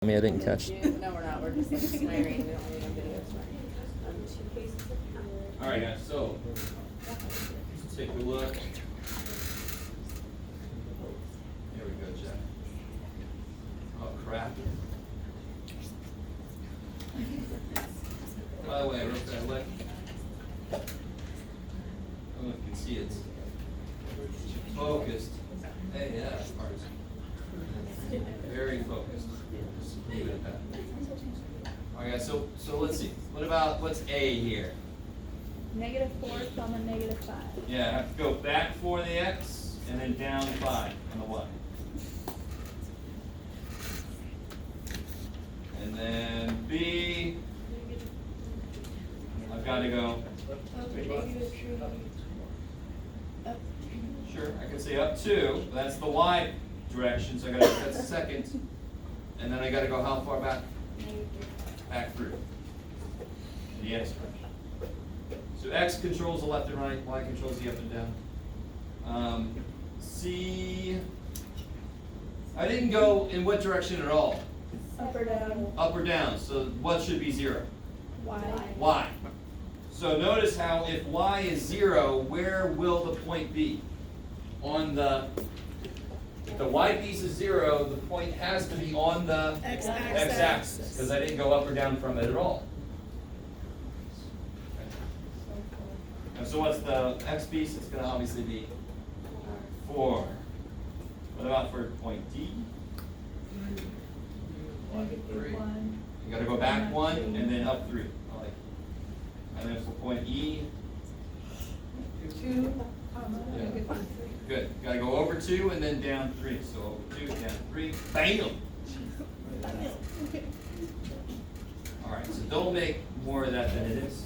I mean, I didn't catch. No, we're not. We're just like swearing. We don't need videos. All right, guys. So let's take a look. Here we go, Jeff. Oh crap! By the way, I wrote that way. I don't know if you can see it. Focused. Hey, yeah, that part's very focused. Just leave it at that. All right, guys. So let's see. What's A here? -4, comma, -5. Yeah, I have to go back 4 on the X and then down 5 on the Y. And then B, I've got to go, Up. sure, I could say up 2, but that's the Y direction, so that's the second. And then I got to go how far back? Back 3. The X direction. So X controls the left and right, Y controls the up and down. C, I didn't go in what direction at all? Up or down? Up or down, so what should be 0? Y. Y. So notice how if Y is 0, where will the point be? On if the Y piece is 0, the point has to be on the x-axis, because I didn't go up or down from it at all. And so what's the x piece? It's going to obviously be 4. What about for point D? -3. You got to go back 1 and then up 3. I like it. And then for point E, 2, comma, Yeah. -3. good. Got to go over 2 and then down 3. So over 2, down 3. Bam! All right. So don't make more of that than it is.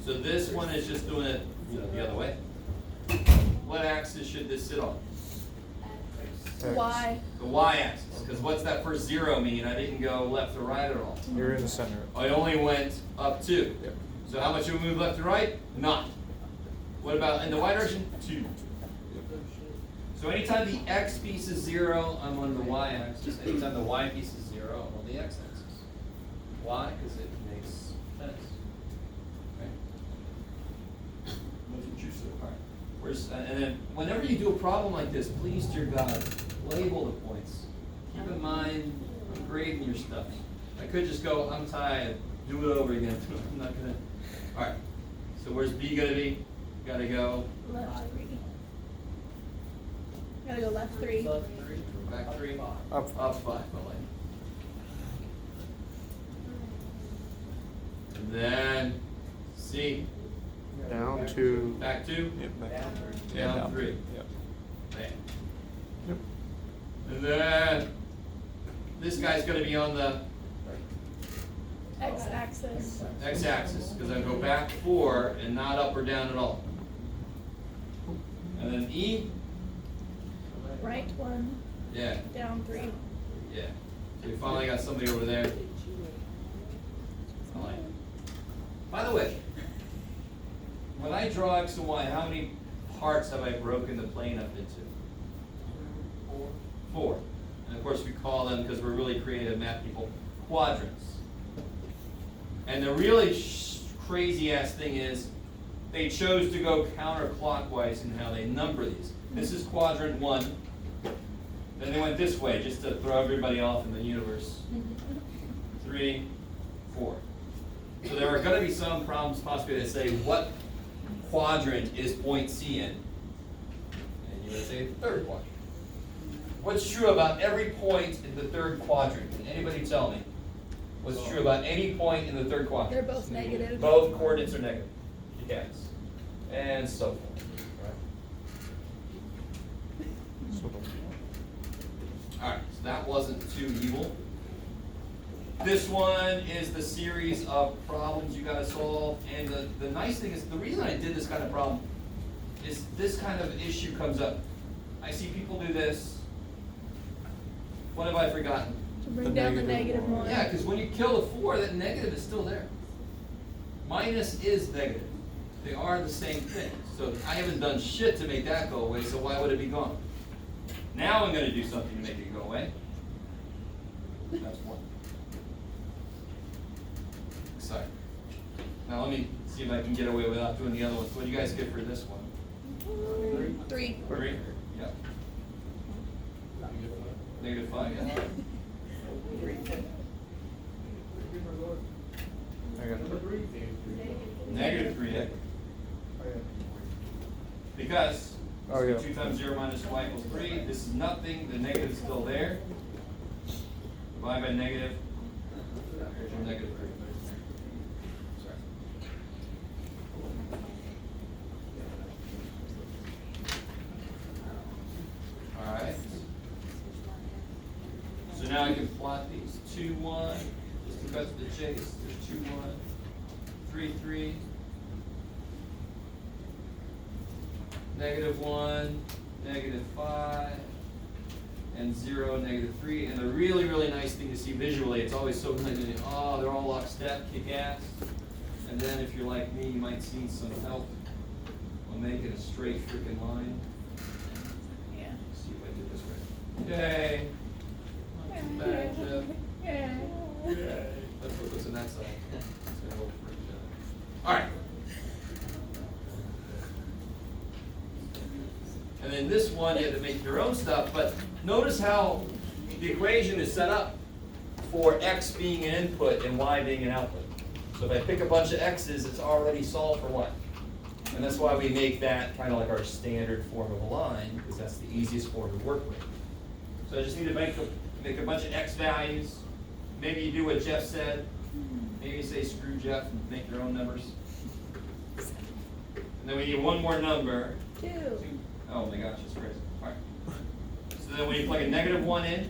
So this one is just doing it the other way. What axis should this sit on? Y. The y-axis. Because what's that first 0 mean? I didn't go left or right at all. You're in the center. I only went up 2. Yep. So how much do we move left to right? Not. What about in the y direction? 2. So anytime the x piece is 0, I'm on the y-axis. Anytime the y piece is 0, I'm on the x-axis. Why? Because it makes sense. Okay? That's what you said. All right. And then whenever you do a problem like this, please, dear God, label the points. Keep in mind, I'm grading your stuff. I could just go, I'm tired, do it over again. I'm not gonna. All right. So where's B gonna be? Gotta go. Left 3. Gotta go left 3. Back 3. Up. Up 5. I like it. And then C. Down 2. Back 2. Yep. Back. Down 3. Yep. Bam. Yep. And then this guy's gonna be on the X-axis. x-axis, because I go back 4 and not up or down at all. And then E, Right 1, yeah, down 3. yeah. So we finally got somebody over there. I like it. By the way, when I draw X and Y, how many parts have I broken the plane up into? 4. And of course we call them, because we're really creative math people, quadrants. And the really crazy ass thing is, they chose to go counterclockwise in how they number these. This is quadrant 1. Then they went this way, just to throw everybody off in the universe. 3, 4. So there are going to be some problems possibly that say, what quadrant is point C in? And you would say third quadrant. What's true about every point in the third quadrant? Can anybody tell me? What's true about any point in the third quadrant? They're both negative. Both coordinates are negative. Yes. And so forth. Alright, so that wasn't too evil. This one is the series of problems you gotta solve. And the nice thing is, the reason I did this kind of problem is this kind of issue comes up. I see people do this. What have I forgotten? To bring down the negative -1. Yeah, because when you kill the 4, that negative is still there. Minus is negative. They are the same thing. So I haven't done shit to make that go away, so why would it be gone? Now I'm going to do something to make it go away. That's 1. Exciting. Now let me see if I can get away without doing the other ones. What do you guys get for this one? 3. 3? Yeah. -5, yeah. I got -3. Because Oh, yeah. 2 times 0 minus y equals 3. This is nothing. The negative is still there. Divide by negative. Here's your -3. Sorry. All right. So now I can plot these 2, 1. Just to cut to the chase. There's 2, 1. 3, 3. -1, -5, and 0, -3. And the really, really nice thing to see visually, it's always so nice. Oh, they're all lockstep, kick ass. And then if you're like me, you might need some help on making a straight freaking line. Yeah. Let's see if I did this right. Yay! Not too bad, Jeff. Yay! Let's put this in that side. All right. And then this one, you have to make your own stuff, but notice how the equation is set up for x being an input and y being an output. So if I pick a bunch of x's, it's already solved for y. And that's why we make that kind of like our standard form of a line, because that's the easiest form to work with. So I just need to make a bunch of x values. Maybe you do what Jeff said. Maybe you say screw Jeff and make your own numbers. And then we need one more number. 2. Oh my gosh, it's crazy. All right. So then when you plug a -1 in,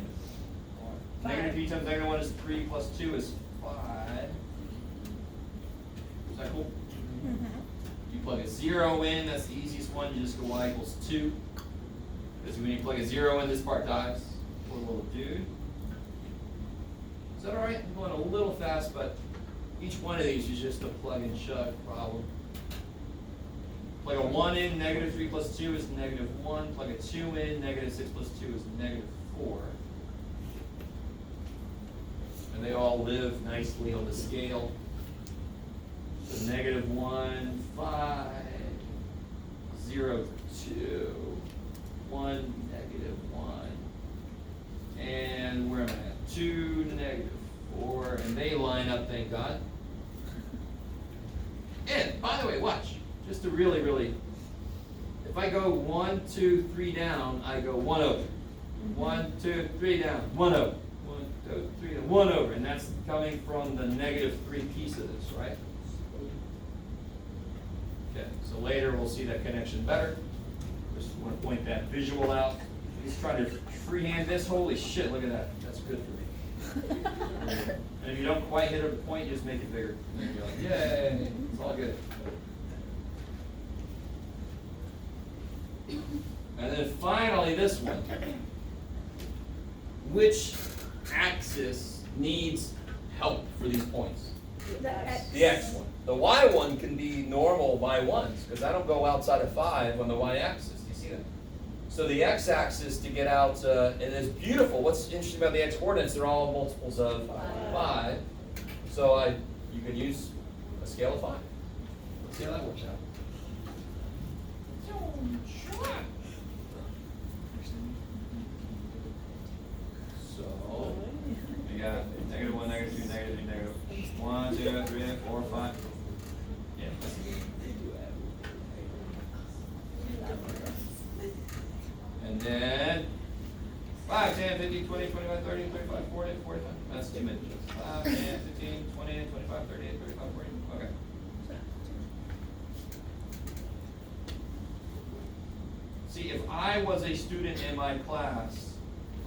-b times -1 is 3 plus 2 is 5. Is that cool? You plug a 0 in, that's the easiest one. You just go y equals 2. Because when you plug a 0 in, this part dies. Poor little dude. Is that all right? I'm going a little fast, but each one of these is just a plug and chug problem. Plug a 1 in, -3 plus 2 is -1. Plug a 2 in, -6 plus 2 is -4. And they all live nicely on the scale. So -1, 5, 0, 2, 1, -1. And where am I at? 2, -4. And they line up, thank God. And, by the way, watch. Just to really, really, if I go 1, 2, 3 down, I go 1 over. 1, 2, 3 down, 1 over. 1, 2, 3 down, 1 over. And that's coming from the -3 piece of this, right? Okay, so later we'll see that connection better. Just want to point that visual out. He's trying to freehand this. Holy shit, look at that. That's good for me. And if you don't quite hit a point, just make it bigger. And then you're like, yay, it's all good. And then finally this one. Which axis needs help for these points? The x one. The y one can be normal y1s, because I don't go outside of 5 on the y-axis. Do you see that? So the x-axis to get out, and it's beautiful. What's interesting about the x-coordinates, they're all multiples of 5. So you can use a scale of 5. Let's see how that works out. So, we got -1, -2, -3, -1, 2, 3, 4, 5. Yeah. And then 5, 10, 15, 20, 25, 30, 35, 40, 45. That's too many. 5, 10, 15, 20, 25, 38, 35, 40. Okay. See, if I was a student in my class,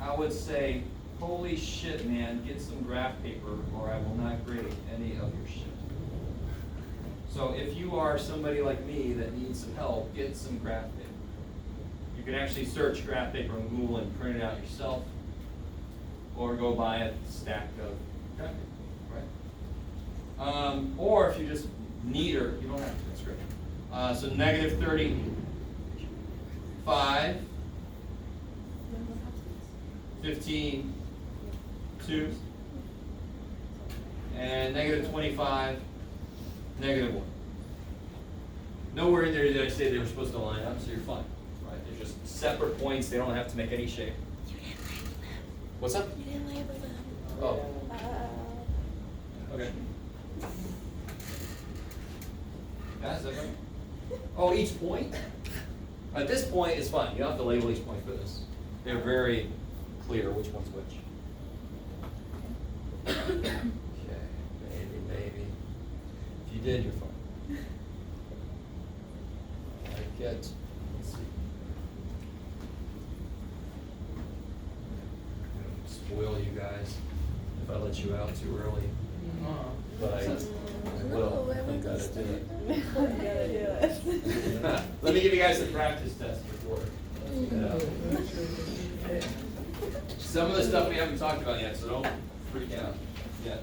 I would say, holy shit, man, get some graph paper or I will not grade any of your shit. So if you are somebody like me that needs some help, get some graph paper. You can actually search graph paper on Google and print it out yourself, or go buy a stack of graph paper, right? Or if you just need her, you don't have to, that's great. So -30, 5, 15, 2, and negative 25, negative 1. Nowhere in there did I say they were supposed to line up, so you're fine. Right? They're just separate points. They don't have to make any shape. You didn't label them. What's up? You didn't label them. Oh, okay. That's okay. Oh, each point? At this point, it's fine. You don't have to label each point for this. They're very clear which one's which. Okay, maybe. If you did, you're fine. I get, let's see. I'm gonna spoil you guys if I let you out too early. But I will. I gotta do it. Let me give you guys a practice test before. Some of the stuff we haven't talked about yet, so don't freak out yet.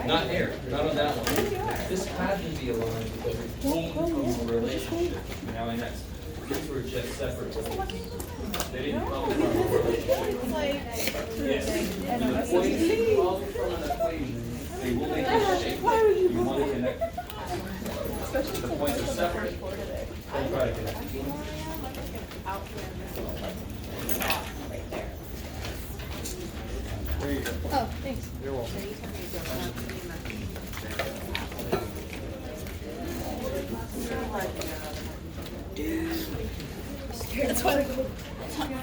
Not here, not on that one. This had to be aligned because it came from a relationship. Now, and that's, these were just separate. They didn't come from a relationship. Yes. And the points come from an equation. They will make a shape. You want to connect. The points are separate. Don't try to connect. There you go. Oh, thanks. You're welcome. That's why